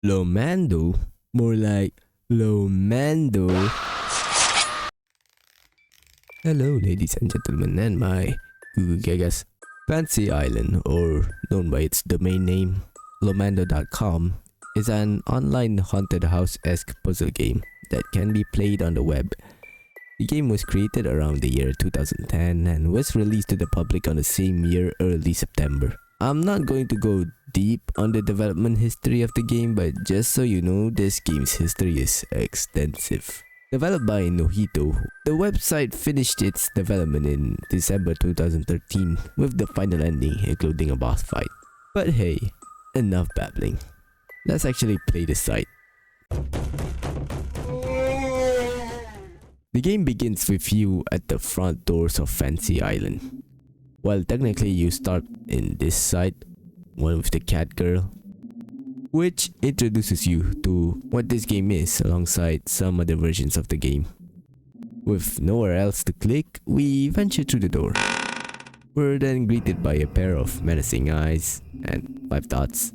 Lomando? More like Lomando. Hello ladies and gentlemen and my Google Gagas. Fancy Island, or known by its domain name Lomando.com, is an online haunted house-esque puzzle game that can be played on the web. The game was created around the year 2010 and was released to the public on the same year, early September. I'm not going to go deep on the development history of the game, but just so you know, this game's history is extensive. Developed by Nojito, the website finished its development in December 2013 with the final ending including a boss fight. But hey, enough babbling. Let's actually play the site. The game begins with you at the front doors of Fancy Island. Well, technically you start in this site, one with the cat girl, which introduces you to what this game is alongside some other versions of the game. With nowhere else to click, we venture through the door. We're then greeted by a pair of menacing eyes and 5 dots.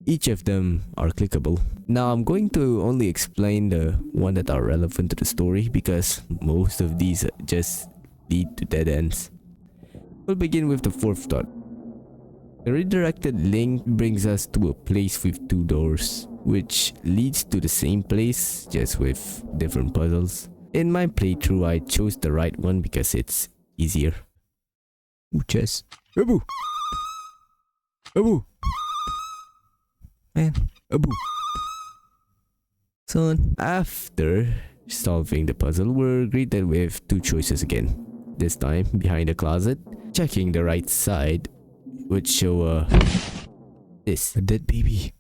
Each of them are clickable. Now I'm going to only explain the one that are relevant to the story because most of these just lead to dead ends. We'll begin with the 4th dot. The redirected link brings us to a place with 2 doors, which leads to the same place, just with different puzzles. In my playthrough, I chose the right one because it's easier. Ooh, chess. Abu! Abu! Man, Abu. Son. After solving the puzzle, we're greeted with 2 choices again. This time, behind the closet. Checking the right side would show a dead baby.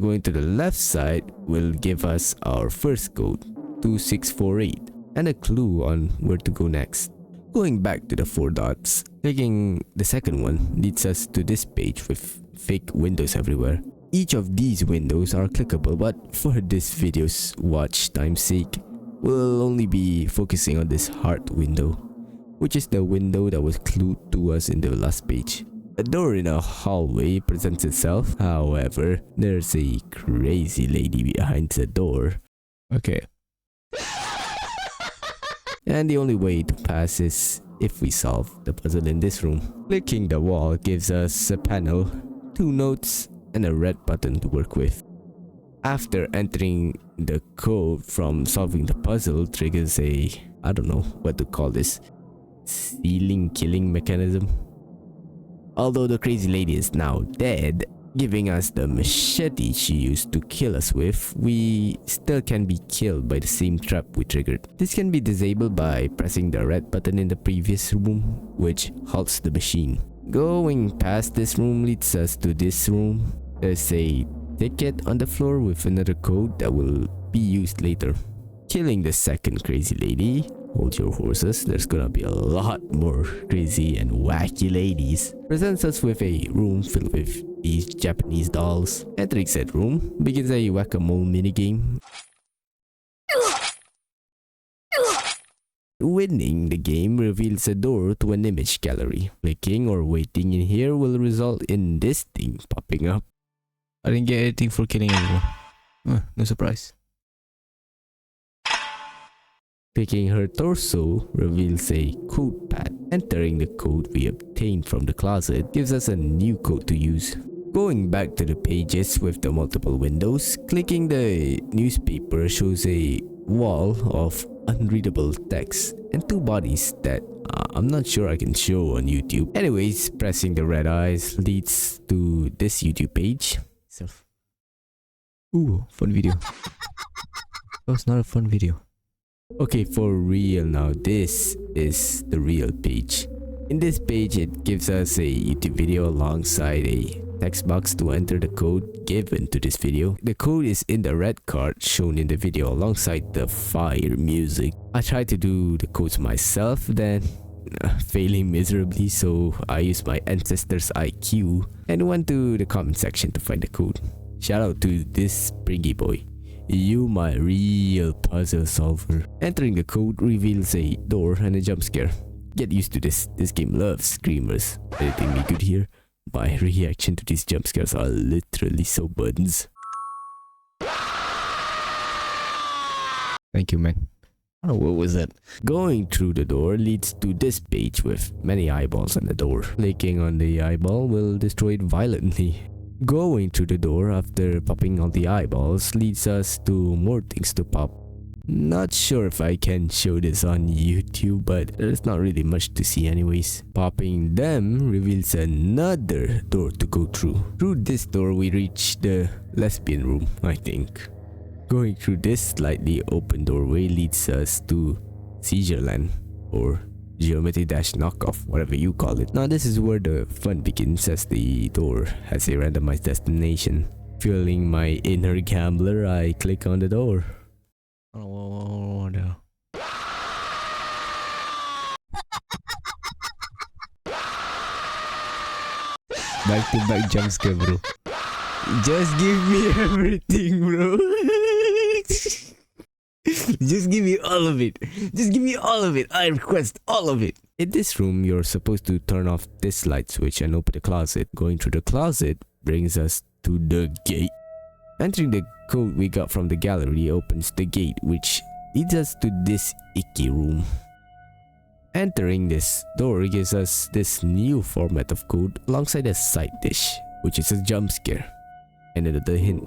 Going to the left side will give us our first code, 2648, and a clue on where to go next. Going back to the 4 dots, clicking the second one leads us to this page with fake windows everywhere. Each of these windows are clickable, but for this video's watch time's sake, we'll only be focusing on this heart window, which is the window that was clued to us in the last page. A door in a hallway presents itself, however, there's a crazy lady behind the door. Okay. And the only way to pass is if we solve the puzzle in this room. Clicking the wall gives us a panel, 2 notes, and a red button to work with. After entering the code from solving the puzzle triggers a, I don't know what to call this, ceiling killing mechanism. Although the crazy lady is now dead, giving us the machete she used to kill us with, we still can be killed by the same trap we triggered. This can be disabled by pressing the red button in the previous room, which halts the machine. Going past this room leads us to this room. There's a ticket on the floor with another code that will be used later. Killing the second crazy lady. Hold your horses, there's gonna be a lot more crazy and wacky ladies. Presents us with a room filled with these Japanese dolls. Entering said room begins a whack-a-mole minigame. Winning the game reveals a door to an image gallery. Clicking or waiting in here will result in this thing popping up. I didn't get anything for killing anyone. No surprise. Clicking her torso reveals a code pad. Entering the code we obtained from the closet gives us a new code to use. Going back to the pages with the multiple windows, clicking the newspaper shows a wall of unreadable text and 2 bodies that I'm not sure I can show on YouTube. Anyways, pressing the red eyes leads to this YouTube page. Ooh, fun video. That was not a fun video. Okay, for real now, this is the real page. In this page, it gives us a YouTube video alongside a text box to enter the code given to this video. The code is in the red card shown in the video alongside the fire music. I tried to do the codes myself, then failing miserably, so I used my ancestors' IQ and went to the comment section to find the code. Shout out to this Springy boy. You my real puzzle solver. Entering the code reveals a door and a jump scare. Get used to this game loves screamers. Anything Meegood here? My reaction to these jump scares are literally so buttons. Thank you, man. Oh, what was that? Going through the door leads to this page with many eyeballs on the door. Clicking on the eyeball will destroy it violently. Going through the door after popping all the eyeballs leads us to more things to pop. Not sure if I can show this on YouTube, but there's not really much to see anyways. Popping them reveals another door to go through. Through this door we reach the lesbian room, I think. Going through this slightly open doorway leads us to Seizure Land, or Geometry Dash Knockoff, whatever you call it. Now this is where the fun begins, as the door has a randomized destination. Feeling my inner gambler, I click on the door. Oh no. Back to back jump scare, bro. Just give me everything, bro. Just give me all of it. Just give me all of it. I request all of it. In this room, you're supposed to turn off this light switch and open the closet. Going through the closet brings us to the gate. Entering the code we got from the gallery opens the gate, which leads us to this icky room. Entering this door gives us this new format of code alongside a side dish, which is a jump scare and another hint.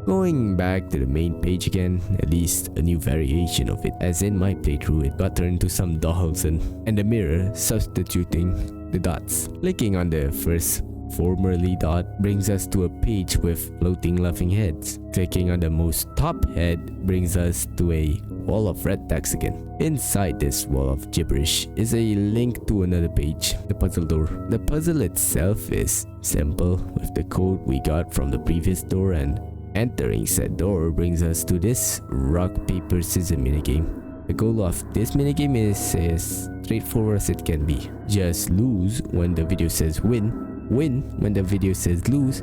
Going back to the main page again, at least a new variation of it, as in my playthrough it got turned into some dolls and the mirror substituting the dots. Clicking on the first formerly dot brings us to a page with floating laughing heads. Clicking on the most top head brings us to a wall of red text again. Inside this wall of gibberish is a link to another page, the puzzle door. The puzzle itself is simple with the code we got from the previous door, and entering said door brings us to this rock paper scissors minigame. The goal of this minigame is as straightforward as it can be. Just lose when the video says win, win when the video says lose,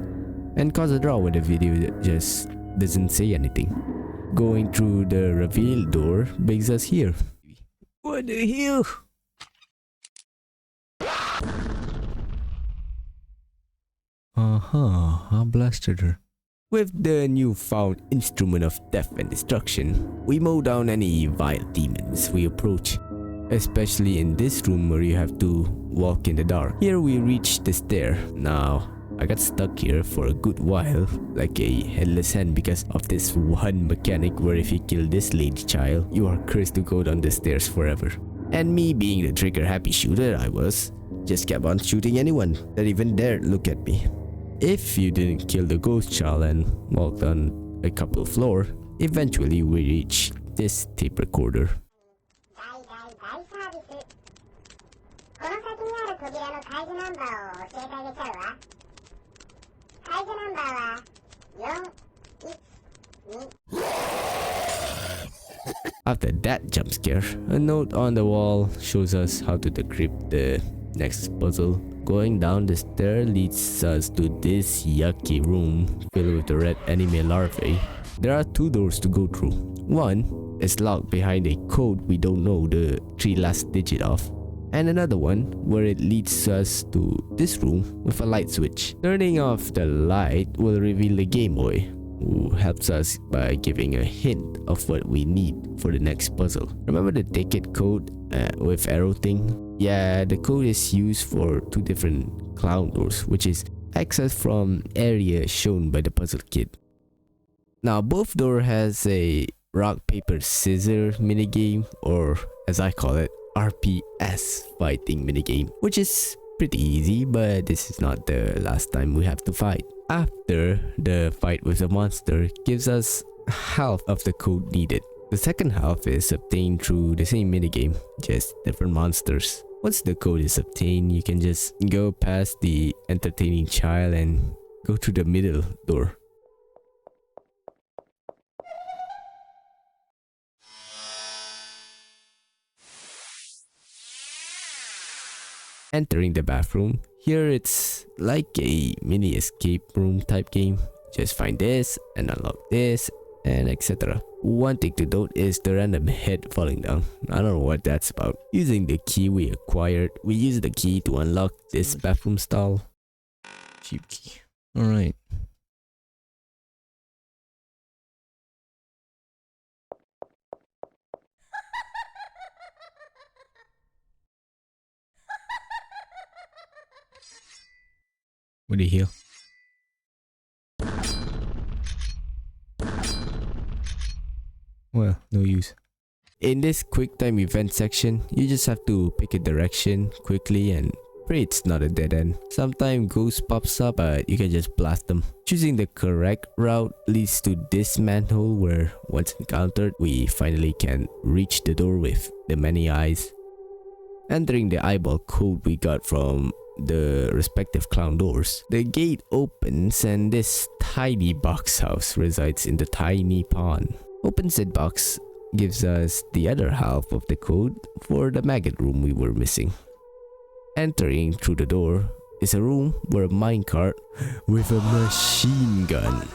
and cause a draw when the video just doesn't say anything. Going through the reveal door brings us here. What the hell? I blasted her. With the newfound instrument of death and destruction, we mow down any vile demons we approach. Especially in this room where you have to walk in the dark. Here we reach the stair. Now, I got stuck here for a good while, like a headless hen, because of this one mechanic where if you kill this lady child, you are cursed to go down the stairs forever. And me being the trigger happy shooter I was, just kept on shooting anyone that even dared look at me. If you didn't kill the ghost child and walk down a couple floor, eventually we reach this tape recorder. After that jump scare, a note on the wall shows us how to decrypt the next puzzle. Going down the stair leads us to this yucky room filled with the red anime larvae. There are two doors to go through. One is locked behind a code we don't know the three last digit of, and another one where it leads us to this room with a light switch. Turning off the light will reveal the Game Boy, who helps us by giving a hint of what we need for the next puzzle. Remember the ticket code with arrow thing? Yeah, the code is used for two different clown doors, which is accessed from area shown by the puzzle kit. Now both door has a rock paper scissors minigame, or as I call it, RPS fighting minigame, which is pretty easy, but this is not the last time we have to fight. After the fight with the monster gives us half of the code needed. The second half is obtained through the same minigame, just different monsters. Once the code is obtained, you can just go past the entertaining child and go to the middle door. Entering the bathroom, here it's like a mini escape room type game. Just find this and unlock this and etc. One thing to note is the random head falling down. I don't know what that's about. Using the key we acquired, we use the key to unlock this bathroom stall. Cheap key. Alright. What the hell? Well, no use. In this quick time event section, you just have to pick a direction quickly and pray it's not a dead end. Sometimes ghost pops up, but you can just blast them. Choosing the correct route leads to this manhole where once encountered, we finally can reach the door with the many eyes. Entering the eyeball code we got from the respective clown doors. The gate opens and this tiny box house resides in the tiny pond. Open said box gives us the other half of the code for the maggot room we were missing. Entering through the door is a room where a minecart with a machine gun.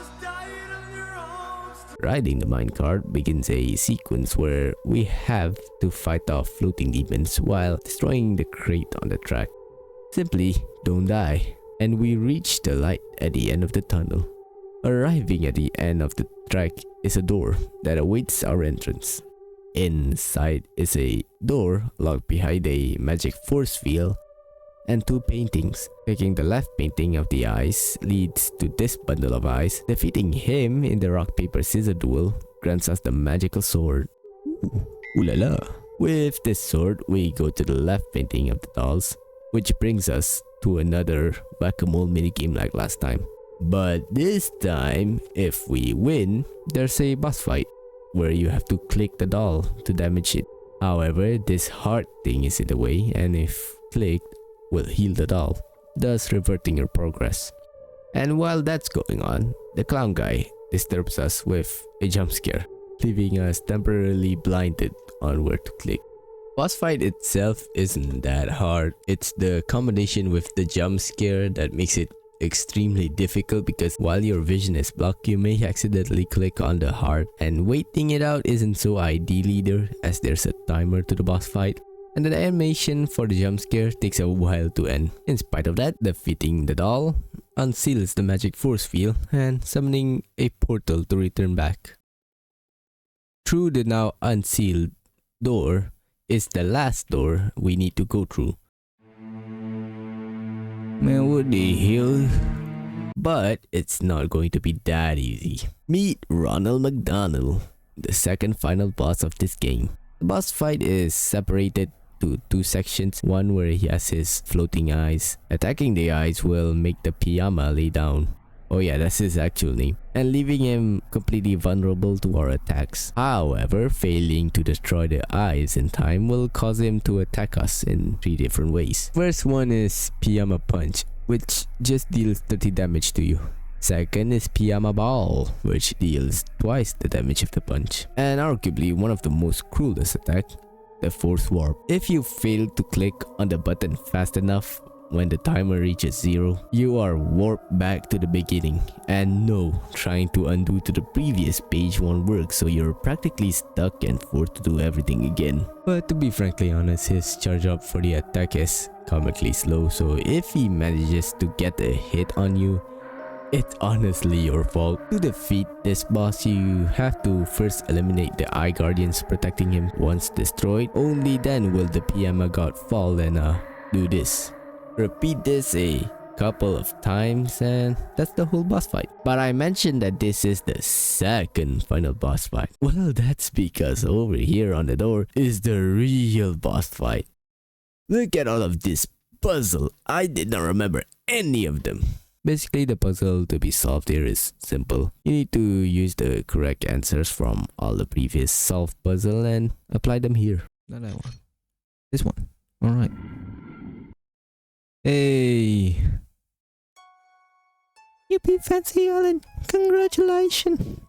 Riding the minecart begins a sequence where we have to fight off floating demons while destroying the crate on the track. Simply don't die, and we reach the light at the end of the tunnel. Arriving at the end of the track is a door that awaits our entrance. Inside is a door locked behind a magic force field and two paintings. Picking the left painting of the eyes leads to this bundle of eyes. Defeating him in the rock paper scissors duel grants us the magical sword. Ooh la la. With this sword, we go to the left painting of the dolls, which brings us to another whack-a-mole minigame like last time. But this time, if we win, there's a boss fight where you have to click the doll to damage it. However, this heart thing is in the way, and if clicked, will heal the doll, thus reverting your progress. And while that's going on, the clown guy disturbs us with a jump scare, leaving us temporarily blinded on where to click. Boss fight itself isn't that hard. It's the combination with the jump scare that makes it extremely difficult, because while your vision is blocked, you may accidentally click on the heart, and waiting it out isn't so ideal either, as there's a timer to the boss fight. And the animation for the jump scare takes a while to end. In spite of that, defeating the doll unseals the magic force field and summoning a portal to return back. Through the now unsealed door is the last door we need to go through. Man, what the hell? But it's not going to be that easy. Meet Ronald McDonald, the second final boss of this game. The boss fight is separated to two sections, one where he has his floating eyes. Attacking the eyes will make the Piyama lay down. Oh yeah, that's his actual name. And leaving him completely vulnerable to our attacks. However, failing to destroy the eyes in time will cause him to attack us in 3 different ways. First one is Piyama Punch, which just deals 30 damage to you. Second is Piyama Ball, which deals twice the damage of the punch. And arguably one of the most cruelest attack, the Force Warp. If you fail to click on the button fast enough when the timer reaches 0, you are warped back to the beginning. And no, trying to undo to the previous page won't work, so you're practically stuck and forced to do everything again. But to be frankly honest, his charge up for the attack is comically slow, so if he manages to get a hit on you, it's honestly your fault. To defeat this boss, you have to first eliminate the Eye Guardians protecting him. Once destroyed, only then will the Piyama God fall and do this. Repeat this a couple of times and that's the whole boss fight. But I mentioned that this is the second final boss fight. Well, that's because over here on the door is the real boss fight. Look at all of this puzzle. I did not remember any of them. Basically, the puzzle to be solved here is simple. You need to use the correct answers from all the previous solved puzzle and apply them here. Not that one. This one. Alright. Hey! Yippee fancy Alan! Congratulations!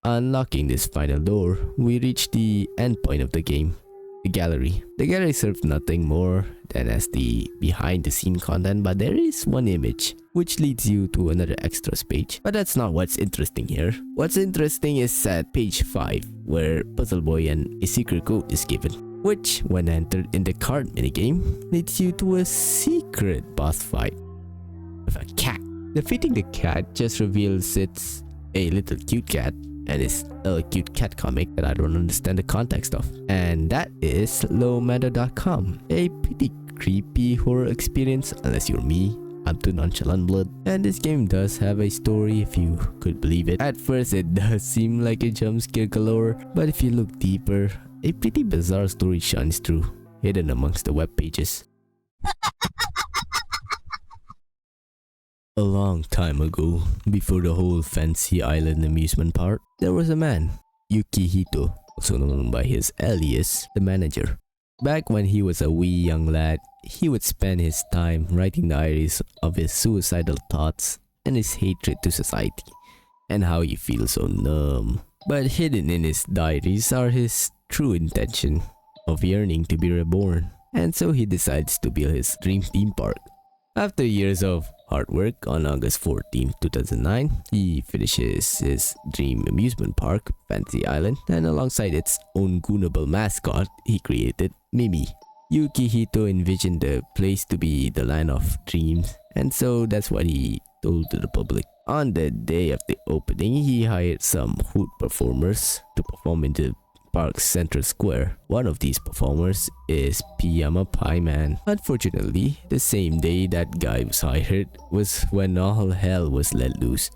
Unlocking this final door, we reach the end point of the game. The gallery. The gallery serves nothing more than as the behind the scene content, but there is one image which leads you to another extras page. But that's not what's interesting here. What's interesting is at page 5 where Puzzle Boy and a secret code is given, which when entered in the card minigame leads you to a secret boss fight with a cat. Defeating the cat just reveals it's a little cute cat, and it's a cute cat comic that I don't understand the context of. And that is Lomando.com, a pretty creepy horror experience unless you're me. I'm too nonchalant blood. And this game does have a story if you could believe it. At first it does seem like a jump scare galore, but if you look deeper, a pretty bizarre story shines through, hidden amongst the web pages. A long time ago, before the whole Fancy Island amusement park, there was a man, Yukihito, also known by his alias, the manager. Back when he was a wee young lad, he would spend his time writing diaries of his suicidal thoughts and his hatred to society, and how he feels so numb. But hidden in his diaries are his true intention of yearning to be reborn, and so he decides to build his dream theme park. After years of hard work, on August 14, 2009, he finishes his dream amusement park, Fancy Island, and alongside its own goonable mascot, he created Mimi. Yukihito envisioned the place to be the land of dreams, and so that's what he told to the public. On the day of the opening, he hired some hoot performers to perform in the park's central square. One of these performers is Pajama Pie Man. Unfortunately, the same day that guy was hired was when all hell was let loose.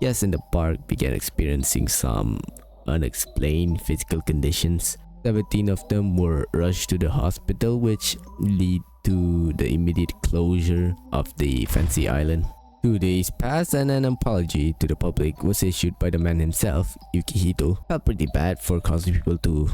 Guests in the park began experiencing some unexplained physical conditions. 17 of them were rushed to the hospital, which led to the immediate closure of the Fancy Island. 2 days passed and an apology to the public was issued by the man himself, Yukihito. Felt pretty bad for causing people to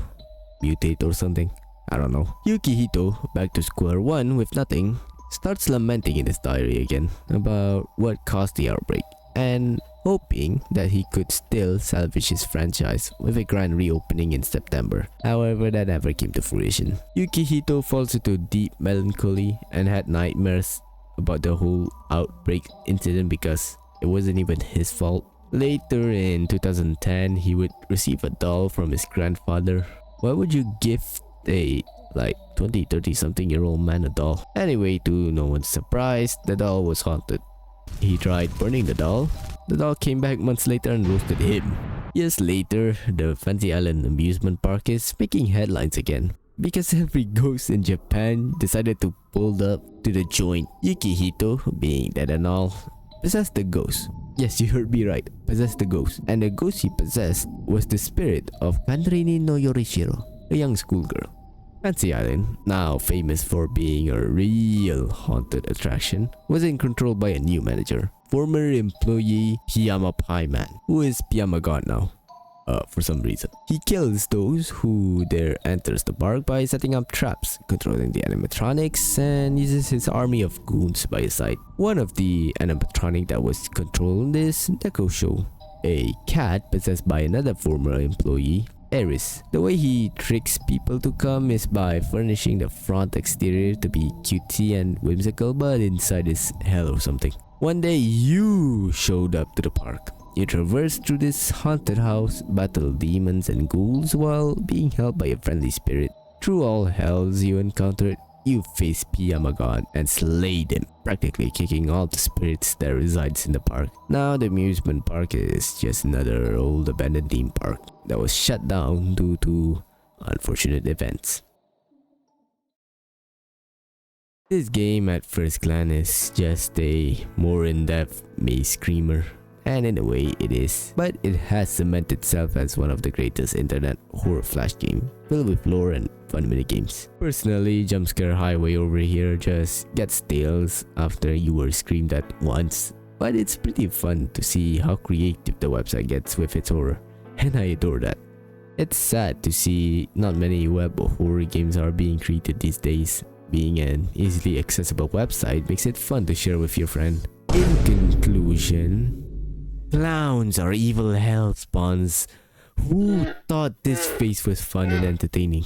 mutate or something. I don't know. Yukihito, back to square one with nothing, starts lamenting in his diary again about what caused the outbreak and hoping that he could still salvage his franchise with a grand reopening in September. However, that never came to fruition. Yukihito falls into deep melancholy and had nightmares about the whole outbreak incident because it wasn't even his fault. Later in 2010, he would receive a doll from his grandfather. Why would you gift a 20-30 something year old man a doll? Anyway, to no one's surprise, the doll was haunted. He tried burning the doll. The doll came back months later and roasted him. Years later, the Fancy Island amusement park is making headlines again, because every ghost in Japan decided to pull up to the joint. Yukihito, being dead and all, possessed the ghost. Yes, you heard me right, possessed the ghost. And the ghost he possessed was the spirit of Kanrini no Yorishiro, a young schoolgirl. Fancy Island, now famous for being a real haunted attraction, was in control by a new manager, former employee Pajama Pie Man, who is Pajama God now. For some reason. He kills those who dare enters the park by setting up traps, controlling the animatronics, and uses his army of goons by his side. One of the animatronic that was controlled is Neko Show, a cat possessed by another former employee, Eris. The way he tricks people to come is by furnishing the front exterior to be cutesy and whimsical, but inside is hell or something. One day you showed up to the park. You traverse through this haunted house, battle demons and ghouls while being helped by a friendly spirit. Through all hells you encountered, you face Pajama God and slayed him, practically kicking all the spirits that resides in the park. Now the amusement park is just another old abandoned theme park that was shut down due to unfortunate events. This game at first glance is just a more in-depth maze screamer. And in a way it is, but it has cemented itself as one of the greatest internet horror flash game, filled with lore and fun minigames. Personally, Jumpscare Highway over here just gets stale after you were screamed at once, but it's pretty fun to see how creative the website gets with its horror, and I adore that. It's sad to see not many web horror games are being created these days. Being an easily accessible website makes it fun to share with your friend. In conclusion, clowns are evil hell spawns. Who thought this face was fun and entertaining?